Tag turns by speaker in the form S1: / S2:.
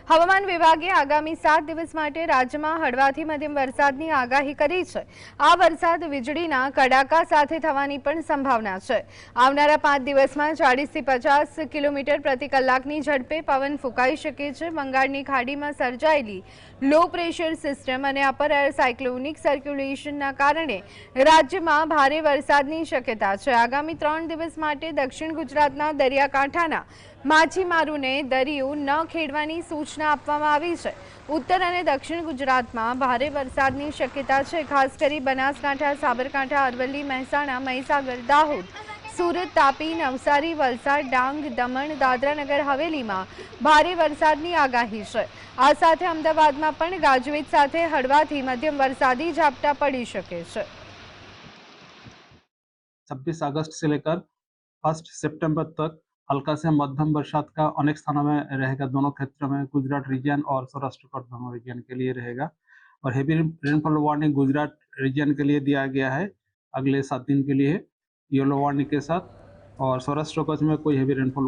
S1: હવામાન વિભાગે આગામી 7 દિવસ માટે રાજ્યમાં હળવાથી મધ્યમ વરસાદની આગાહી કરી છે। આ વરસાદ વીજળીના કડાકા સાથે થવાની પણ સંભાવના છે। આવનારા 5 દિવસમાં 40 થી 50 કિલોમીટર પ્રતિ કલાકની ઝડપે પવન ફૂંકાઈ શકે છે। બંગાળની ખાડીમાં સર્જાયેલી લો પ્રેશર સિસ્ટમ અને અપર એર સાયક્લોનિક સર્ક્યુલેશનના કારણે રાજ્યમાં ભારે વરસાદની શક્યતા છે। આગામી 3 દિવસ માટે દક્ષિણ ગુજરાતના દરિયાકાંઠાના માછીમારોને દરિયો ન ખેડવાની સૂચના આપવામાં આવી છે। ઉત્તર અને દક્ષિણ ગુજરાતમાં ભારે વરસાદની શક્યતા છે। ખાસ કરી બનાસકાંઠા, સાબરકાંઠા, અરવલ્લી, મહેસાણા, મહીસાગર, દાહોદ, સુરત, તાપી, નવસારી, વલસાડ, ડાંગ, દમણ, દાદરાનગર હવેલીમાં ભારે વરસાદની આગાહી છે। આ સાથે અમદાવાદમાં પણ ગાજવીજ સાથે હળવાથી મધ્યમ વરસાદી ઝાપટા પડી શકે છે।
S2: 26 अगस्त से लेकर 1 सितंबर तक हल्का से मध्यम बरसात का अनेक स्थानों में रहेगा। दोनों क्षेत्रों में गुजरात रीजन और सौराष्ट्र कच्छ दोनों रीजन के लिए रहेगा और heavy rainfall warning Gujarat region के लिए दिया गया है अगले 7 दिन के लिए येलो वार्निंग के साथ, और सौराष्ट्र कच्छ में कोई हेवी रेनफॉल